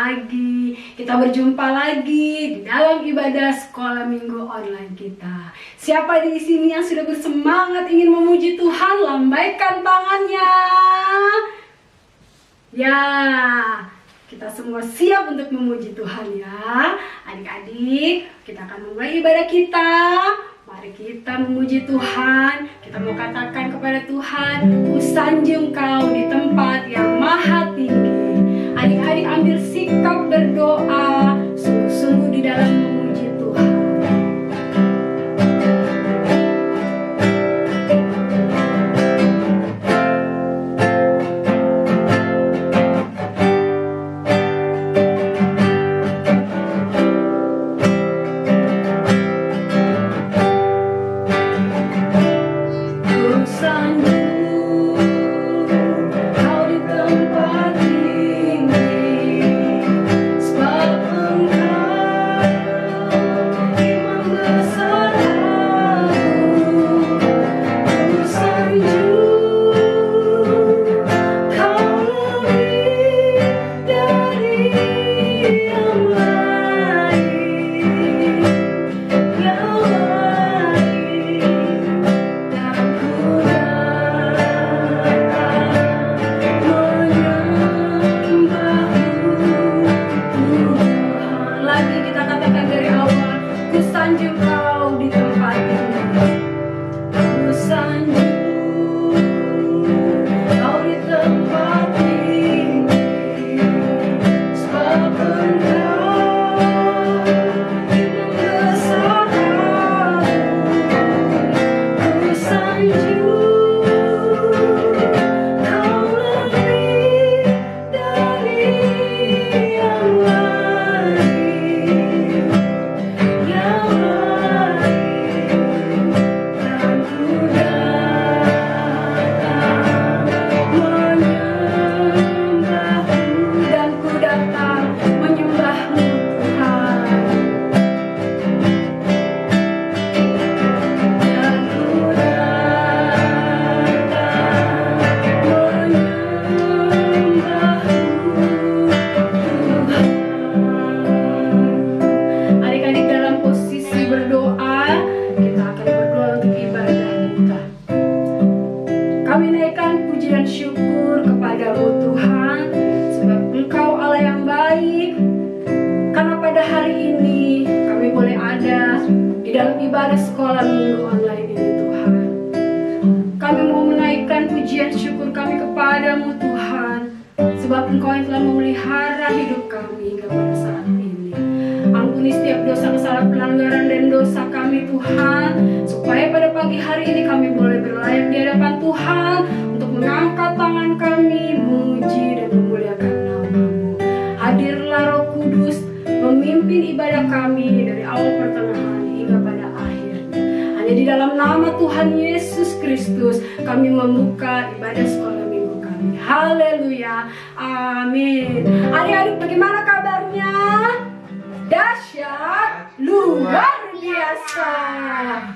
lagi. Kita berjumpa lagi di dalam ibadah sekolah minggu online kita. Siapa di sini yang sudah bersemangat ingin memuji Tuhan? Lambaikan tangannya. Ya, kita semua siap untuk memuji Tuhan ya. Adik-adik, kita akan memulai ibadah kita. Mari kita memuji Tuhan. Kita mau katakan kepada Tuhan, ku sanjung Kau di tempat yang maha tinggi. Adik-adik ambil sikap berdoa, sungguh-sungguh di dalam memuji Tuhan.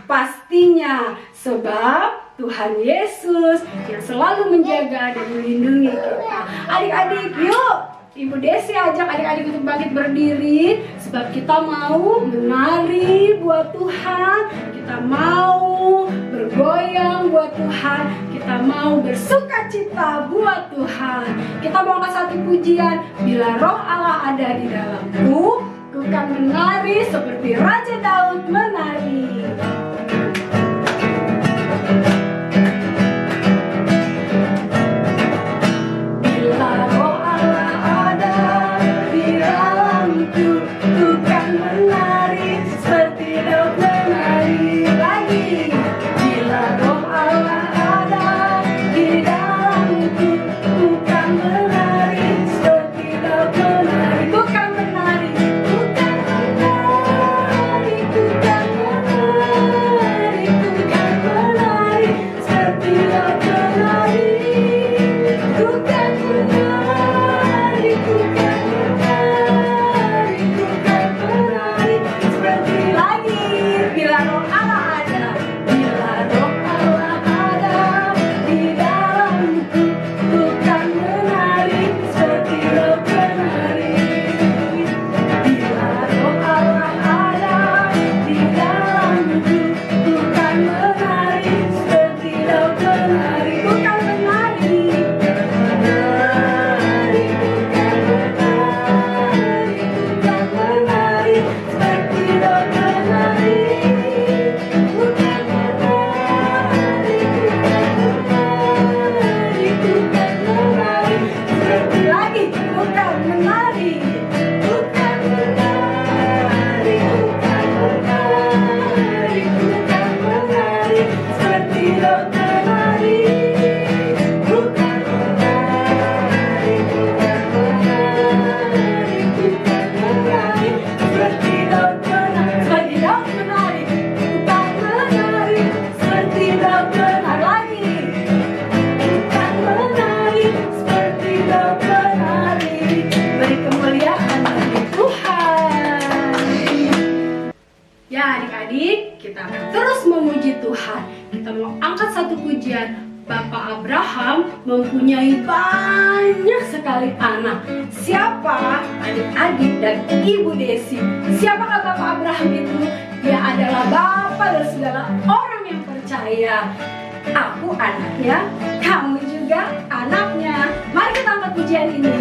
Pastinya, sebab Tuhan Yesus yang selalu menjaga dan melindungi kita. Adik-adik, yuk Ibu Desi ajak adik-adik untuk bangkit berdiri, sebab kita mau menari buat Tuhan, kita mau bergoyang buat Tuhan, kita mau bersukacita buat Tuhan. Kita mau angkat satu pujian, bila roh Allah ada di dalamku, ku kan menari seperti Raja Daud menari. Tuhan. Kita mau angkat satu pujian. Bapak Abraham mempunyai banyak sekali anak. Siapa? Adik-adik dan Ibu Desi. Siapakah Bapak Abraham itu? Dia adalah Bapak dari segala orang yang percaya. Aku anaknya, kamu juga anaknya. Mari kita angkat pujian ini.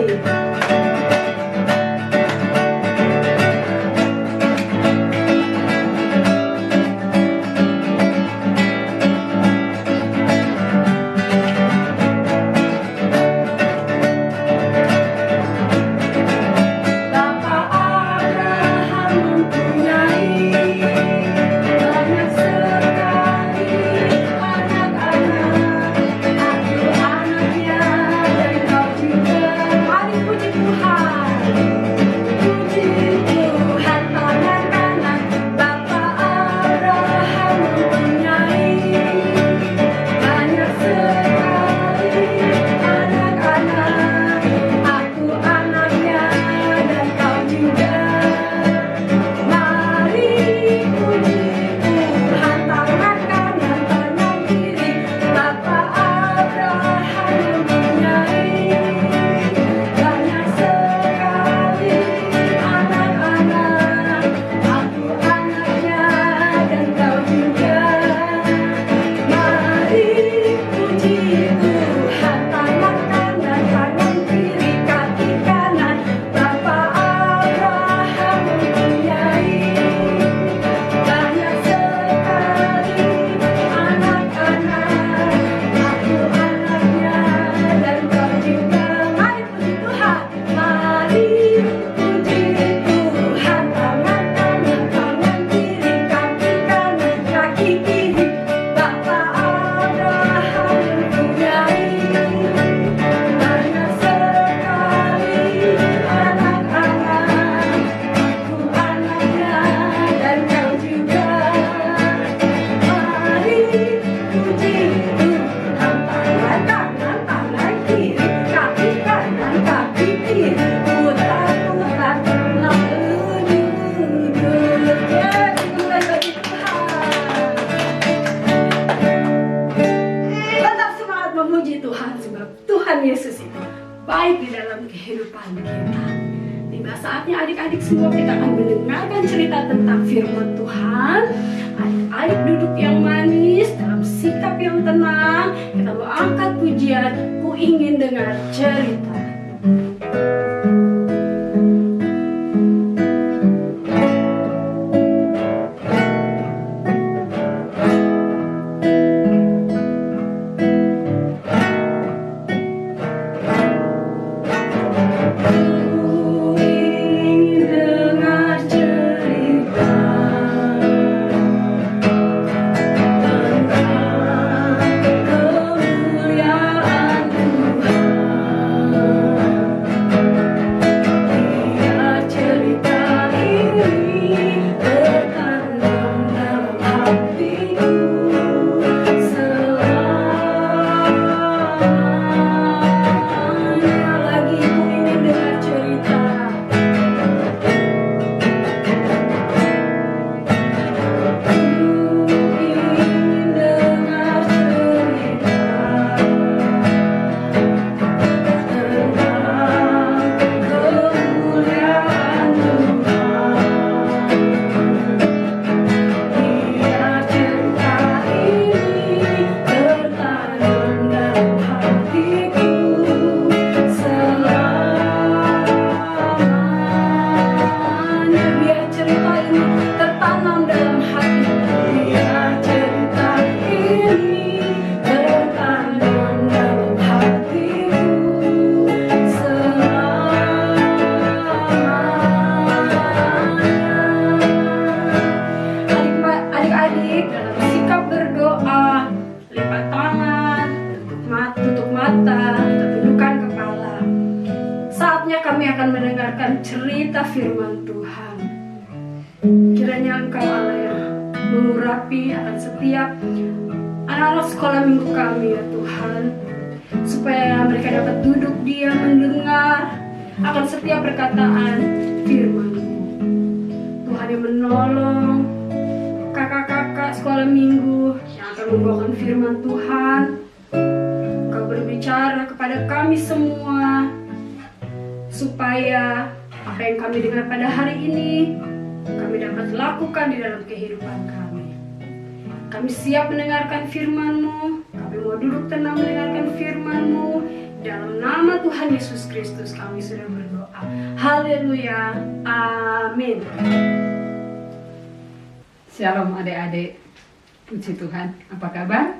Yesus itu baik di dalam kehidupan kita. Tiba saatnya adik-adik semua kita akan mendengarkan cerita tentang firman Tuhan. Adik-adik duduk yang manis dalam sikap yang tenang. Kita mau angkat pujian, ku ingin dengar cerita. Cerita firman Tuhan. Kiranya Engkau Allah yang mengurapi akan setiap anak-anak sekolah minggu kami ya Tuhan, supaya mereka dapat duduk diam mendengar akan setiap perkataan firman-Mu. Tuhan yang menolong kakak-kakak sekolah minggu membawakan firman Tuhan. Engkau berbicara kepada kami semua, supaya apa yang kami dengar pada hari ini, kami dapat lakukan di dalam kehidupan kami. Kami siap mendengarkan firman-Mu. Kami mau duduk tenang mendengarkan firman-Mu. Dalam nama Tuhan Yesus Kristus kami sudah berdoa. Haleluya. Amin. Shalom adik-adik. Puji Tuhan. Apa kabar?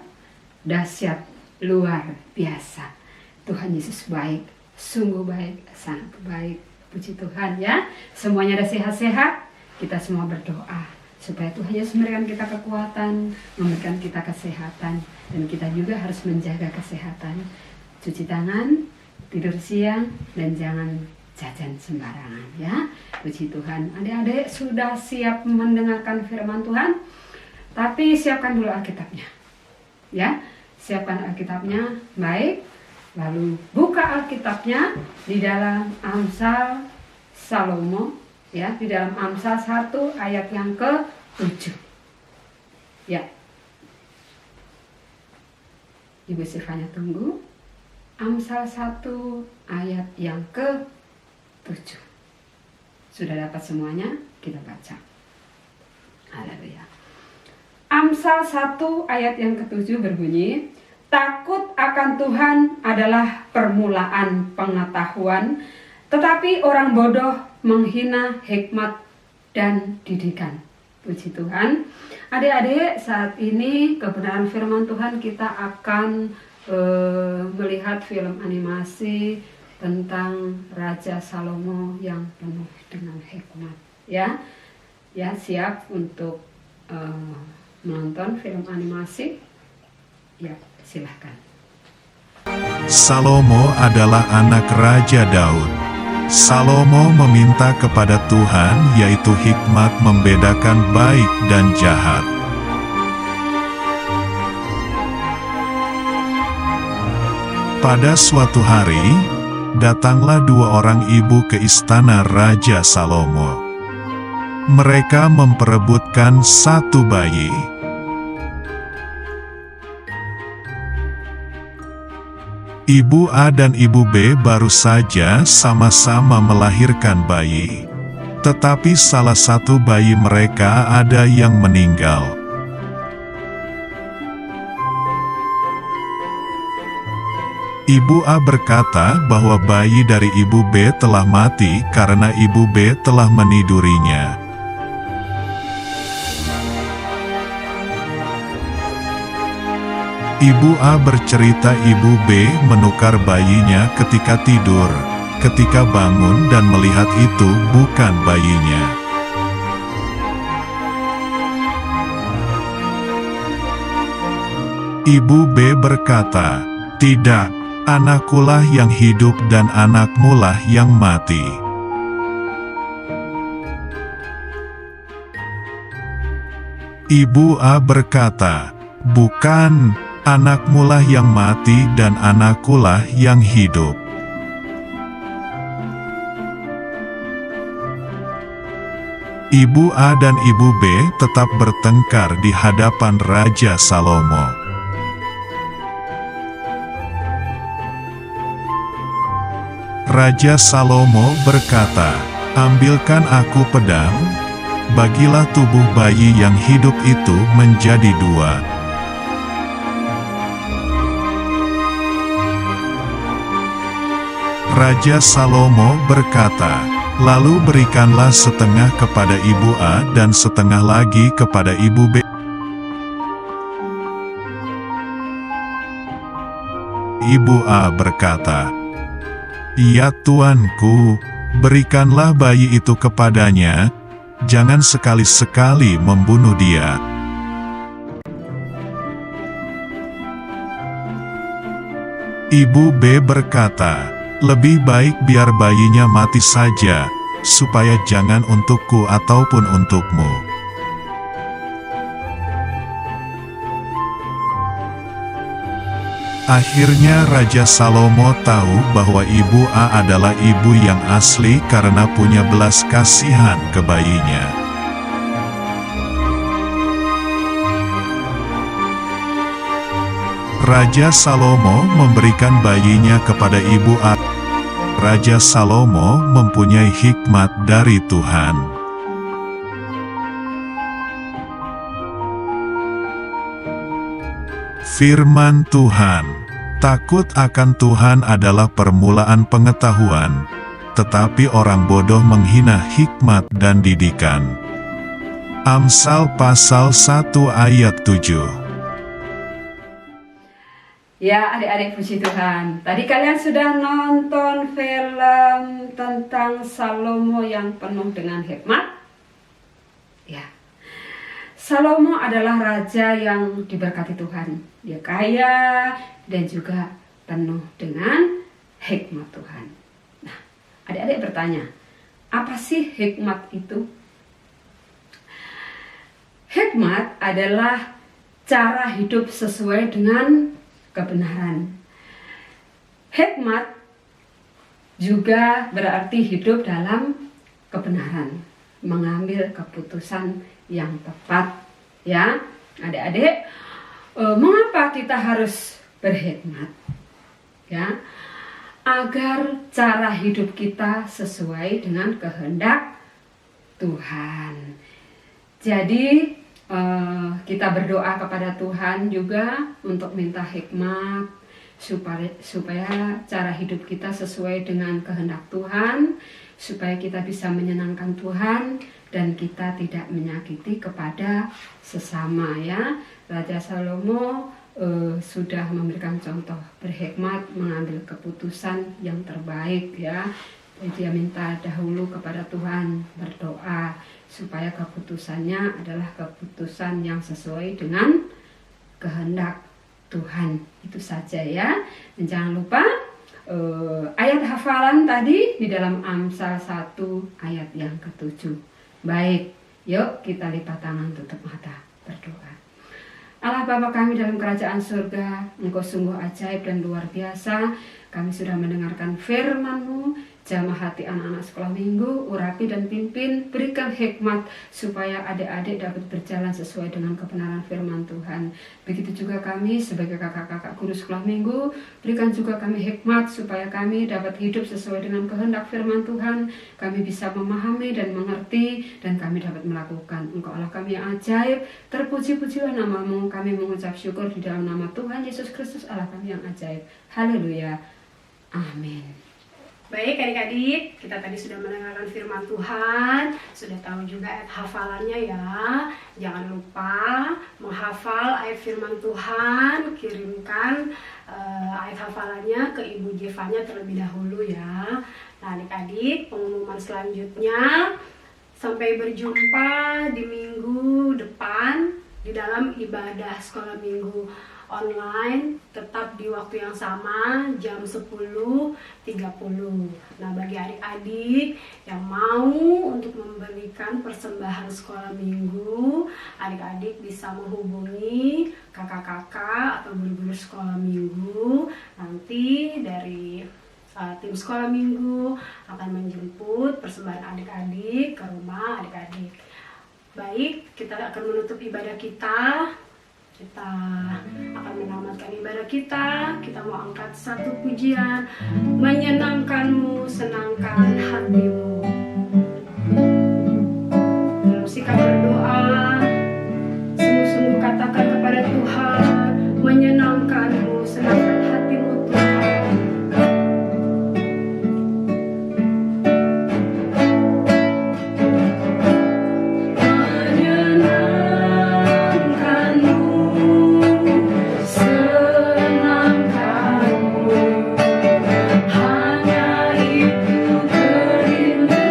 Dahsyat, luar biasa. Tuhan Yesus baik. Sungguh baik, sangat baik. Puji Tuhan ya. Semuanya ada sehat-sehat. Kita semua berdoa supaya Tuhan Yesus memberikan kita kekuatan, memberikan kita kesehatan, dan kita juga harus menjaga kesehatan. Cuci tangan, tidur siang, dan jangan jajan sembarangan ya. Puji Tuhan. Adik-adik sudah siap mendengarkan firman Tuhan? Tapi siapkan dulu Alkitabnya. Ya, siapkan Alkitabnya baik. Lalu buka Alkitabnya di dalam Amsal Salomo ya, di dalam Amsal 1 ayat yang ke-7. Ya. Ibu Sifanya tunggu. Amsal 1 ayat yang ke-7. Sudah dapat semuanya? Kita baca. Haleluya. Amsal 1 ayat yang ke-7 berbunyi, takut akan Tuhan adalah permulaan pengetahuan, tetapi orang bodoh menghina hikmat dan didikan. Puji Tuhan. Adik-adik, saat ini kebenaran firman Tuhan kita akan melihat film animasi tentang Raja Salomo yang penuh dengan hikmat. Ya, siap untuk menonton film animasi? Ya, silahkan. Salomo adalah anak Raja Daud. Salomo meminta kepada Tuhan yaitu hikmat membedakan baik dan jahat. Pada suatu hari, datanglah dua orang ibu ke istana Raja Salomo. Mereka memperebutkan satu bayi. Ibu A dan Ibu B baru saja sama-sama melahirkan bayi. Tetapi salah satu bayi mereka ada yang meninggal. Ibu A berkata bahwa bayi dari Ibu B telah mati karena Ibu B telah menidurinya. Ibu A bercerita Ibu B menukar bayinya ketika tidur, ketika bangun dan melihat itu bukan bayinya. Ibu B berkata, "Tidak, anakkulah yang hidup dan anakmulah yang mati." Ibu A berkata, "Bukan, anakmulah yang mati dan anakkulah yang hidup." Ibu A dan Ibu B tetap bertengkar di hadapan Raja Salomo. Raja Salomo berkata, "Ambilkan aku pedang, bagilah tubuh bayi yang hidup itu menjadi dua." Raja Salomo berkata, "Lalu berikanlah setengah kepada Ibu A dan setengah lagi kepada Ibu B." Ibu A berkata, "Ya tuanku, berikanlah bayi itu kepadanya, jangan sekali-sekali membunuh dia." Ibu B berkata, "Lebih baik biar bayinya mati saja, supaya jangan untukku ataupun untukmu." Akhirnya Raja Salomo tahu bahwa Ibu A adalah ibu yang asli karena punya belas kasihan ke bayinya. Raja Salomo memberikan bayinya kepada ibu Raja Salomo mempunyai hikmat dari Tuhan. Firman Tuhan, takut akan Tuhan adalah permulaan pengetahuan, tetapi orang bodoh menghina hikmat dan didikan. Amsal pasal 1 ayat 7. Ya adik-adik puji Tuhan, tadi kalian sudah nonton film tentang Salomo yang penuh dengan hikmat? Ya, Salomo adalah raja yang diberkati Tuhan. Dia kaya dan juga penuh dengan hikmat Tuhan. Nah, adik-adik bertanya, apa sih hikmat itu? Hikmat adalah cara hidup sesuai dengan kebenaran. Hikmat juga berarti hidup dalam kebenaran, mengambil keputusan yang tepat. Ya, adik-adik, mengapa kita harus berhikmat? Ya, agar cara hidup kita sesuai dengan kehendak Tuhan. Jadi kita berdoa kepada Tuhan juga untuk minta hikmat supaya cara hidup kita sesuai dengan kehendak Tuhan, supaya kita bisa menyenangkan Tuhan dan kita tidak menyakiti kepada sesama. Ya, Raja Salomo sudah memberikan contoh berhikmat, mengambil keputusan yang terbaik. Ya, dia minta dahulu kepada Tuhan, berdoa supaya keputusannya adalah keputusan yang sesuai dengan kehendak Tuhan. Itu saja ya. Dan jangan lupa ayat hafalan tadi di dalam Amsal 1 ayat yang ke-7. Baik, yuk kita lipat tangan, tutup mata, berdoa. Allah Bapa kami dalam kerajaan surga, Engkau sungguh ajaib dan luar biasa. Kami sudah mendengarkan firman-Mu, jamah hati anak-anak sekolah minggu, urapi dan pimpin, berikan hikmat supaya adik-adik dapat berjalan sesuai dengan kebenaran firman Tuhan. Begitu juga kami sebagai kakak-kakak guru sekolah minggu, berikan juga kami hikmat supaya kami dapat hidup sesuai dengan kehendak firman Tuhan. Kami bisa memahami dan mengerti dan kami dapat melakukan. Engkau Allah kami yang ajaib, terpuji-pujilah nama-Mu. Kami mengucap syukur di dalam nama Tuhan Yesus Kristus Allah kami yang ajaib. Haleluya. Amin. Baik adik-adik, kita tadi sudah mendengarkan firman Tuhan, sudah tahu juga ayat hafalannya ya. Jangan lupa menghafal ayat firman Tuhan, kirimkan ayat hafalannya ke Ibu Jevanya terlebih dahulu ya. Nah adik-adik, pengumuman selanjutnya, sampai berjumpa di minggu depan di dalam ibadah sekolah minggu online, tetap di waktu yang sama, jam 10.30. Nah, bagi adik-adik yang mau untuk memberikan persembahan sekolah minggu, adik-adik bisa menghubungi kakak-kakak atau guru-guru sekolah minggu. Nanti dari tim sekolah minggu akan menjemput persembahan adik-adik ke rumah adik-adik. Baik, kita akan menutup ibadah kita. Kita akan menamatkan ibadah kita. Kita mau angkat satu pujian, menyenangkanmu, senangkan hatimu. Dalam sikap berdoa, sungguh-sungguh katakan kepada Tuhan, menyenangkanmu, senangkan hatimu Tuhan. Hanya itu kerinduan.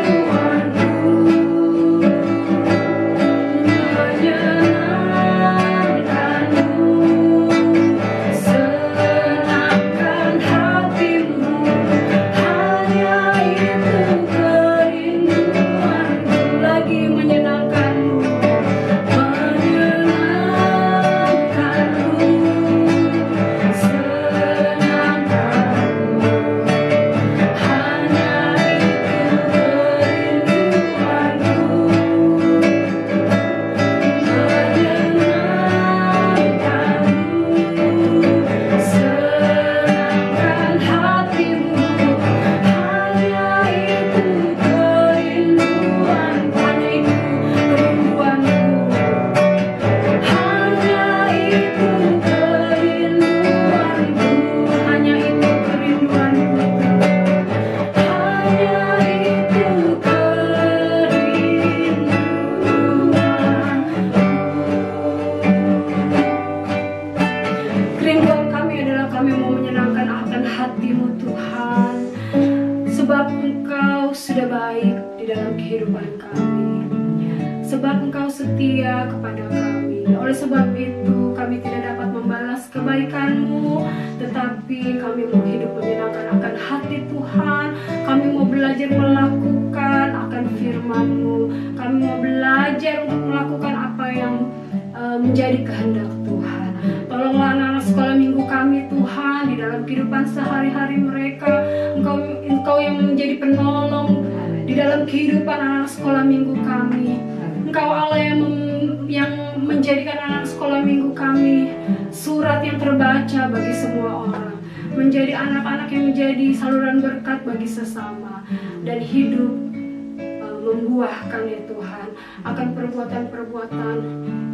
kehidupan kami. Sebab Engkau setia kepada kami. Oleh sebab itu kami tidak dapat membalas kebaikan-Mu, tetapi kami mau hidup menyenangkan akan hati Tuhan. Kami mau belajar melakukan akan firman-Mu. Kami mau belajar untuk melakukan apa yang menjadi kehendak Tuhan. Tolonglah anak-anak sekolah minggu kami Tuhan, di dalam kehidupan sehari-hari mereka. Engkau yang menjadi penolong di dalam kehidupan anak sekolah minggu kami. Engkau Allah yang menjadikan anak sekolah minggu kami surat yang terbaca bagi semua orang, menjadi anak-anak yang menjadi saluran berkat bagi sesama, dan hidup membuahkan ya Tuhan akan perbuatan-perbuatan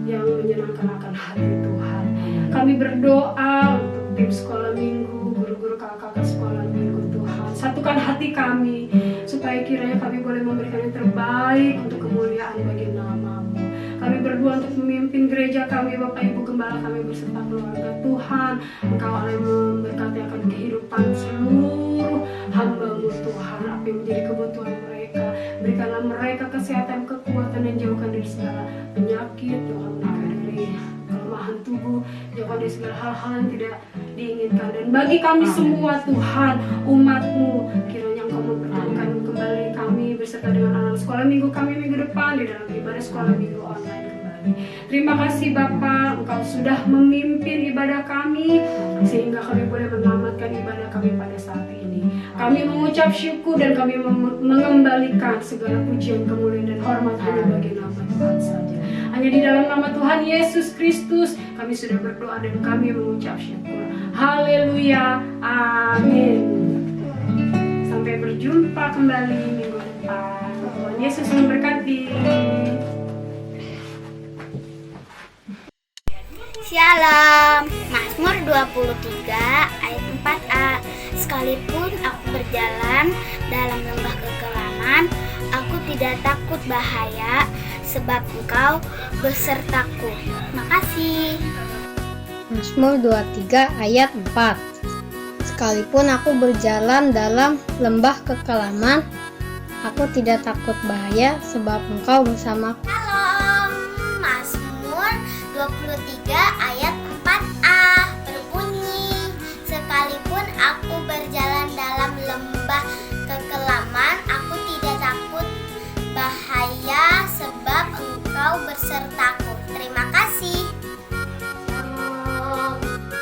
yang menyenangkan akan hati Tuhan. Kami berdoa untuk tim sekolah minggu, guru-guru, kakak-kakak sekolah minggu Tuhan. Satukan hati kami supaya kiranya kami boleh memberikan yang terbaik untuk kemuliaan bagi nama-Mu. Kami berdoa untuk memimpin gereja kami, Bapak Ibu Gembala kami beserta keluarga Tuhan. Engkau Allah yang memberkati akan kehidupan seluruh hamba-Mu Tuhan. Apa yang menjadi kebutuhan mereka, berikanlah mereka kesehatan, kekuatan, dan jauhkan dari segala penyakit, jauhkan mereka dari kelemahan tubuh, jauhkan dari segala hal-hal yang tidak diinginkan. Dan bagi kami semua Tuhan, umat-Mu, kiranya Engkau mempertemukan kembali kami beserta dengan anak sekolah minggu kami minggu depan di dalam ibadah sekolah minggu online kembali. Terima kasih Bapak, Engkau sudah memimpin ibadah kami sehingga kami boleh menamatkan ibadah kami pada saat ini. Kami mengucap syukur dan kami mengembalikan segala pujian, kemuliaan, dan hormat hanya bagi nama Tuhan saja. Hanya di dalam nama Tuhan Yesus Kristus kami sudah berdoa dan kami mengucap syukur. Haleluya, amin. Sampai berjumpa kembali minggu depan. Tuhan Yesus memberkati. Shalom. Mazmur 23 ayat 4a. Sekalipun aku berjalan dalam lembah kekelaman, aku tidak takut bahaya, sebab Engkau besertaku. Makasih. Mazmur 23 ayat 4. Sekalipun aku berjalan dalam lembah kekelaman, aku tidak takut bahaya, sebab Engkau bersamaku. Shalom. Mazmur 23 ayat 4a berbunyi, sekalipun aku berjalan dalam lembah kekelaman, aku tidak takut bahaya, sebab Engkau besertaku. Terima kasih.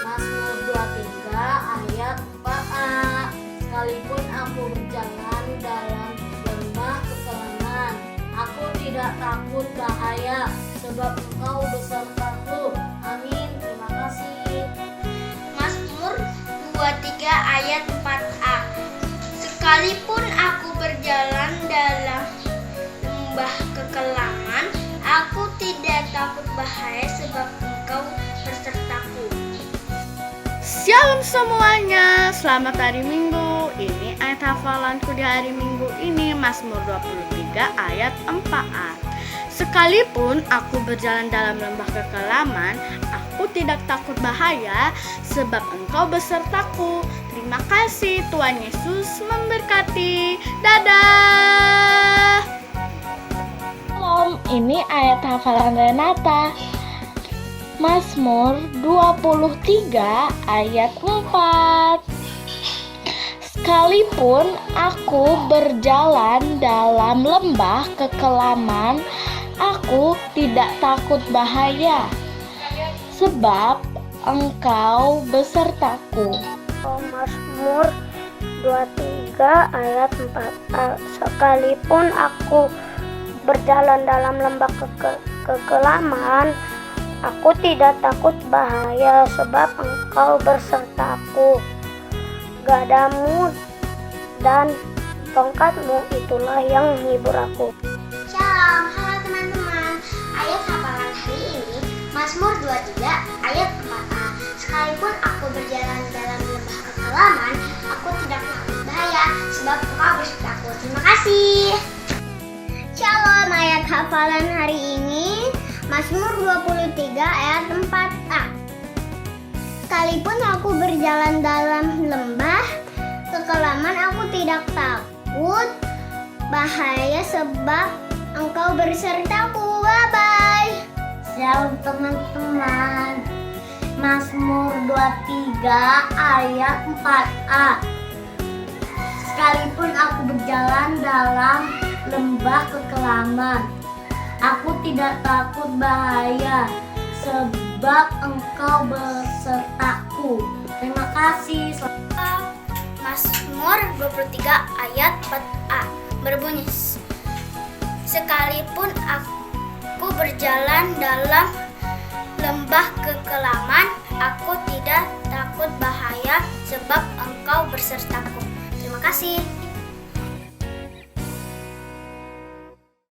Mazmur 23 ayat 4a. Sekalipun aku berjalan dalam lembah kekelaman, aku tidak takut bahaya, sebab Engkau besertaku. Amin. Terima kasih. Mazmur 23 ayat 4a. Sekalipun aku berjalan dalam lembah kekelaman, aku tidak takut bahaya, sebab Engkau besertaku. Shalom semuanya, selamat hari Minggu. Ini ayat hafalanku di hari Minggu ini, Mazmur 23 ayat 4a. Sekalipun aku berjalan dalam lembah kekelaman, aku tidak takut bahaya, sebab Engkau besertaku. Terima kasih, Tuhan Yesus memberkati. Dadah. Ini ayat hafalan Renata. Mazmur 23 ayat 4. Sekalipun aku berjalan dalam lembah kekelaman, aku tidak takut bahaya, sebab Engkau besertaku. Mazmur 23 ayat 4. Sekalipun aku berjalan dalam lembah kekelaman, aku tidak takut bahaya, sebab Engkau besertaku. Gadamu dan tongkatmu itulah yang menghibur aku. Shalom, halo teman-teman. Ayat hafalan hari ini Mazmur 23 ayat 4a. Sekalipun aku berjalan dalam lembah kekelaman, aku tidak takut bahaya, sebab Engkau besertaku. Terima kasih. Shalom, ayat hafalan hari ini Mazmur 23 ayat 4a. Sekalipun aku berjalan dalam lembah kekelaman, aku tidak takut bahaya sebab Engkau bersertaku. Bye-bye. Shalom teman-teman. Mazmur 23 ayat 4a. Sekalipun aku berjalan dalam lembah kekelaman, aku tidak takut bahaya, sebab Engkau besertaku. Terima kasih. Mazmur 23 ayat 4a berbunyi, sekalipun aku berjalan dalam lembah kekelaman, aku tidak takut bahaya, sebab Engkau bersertaku. Terima kasih.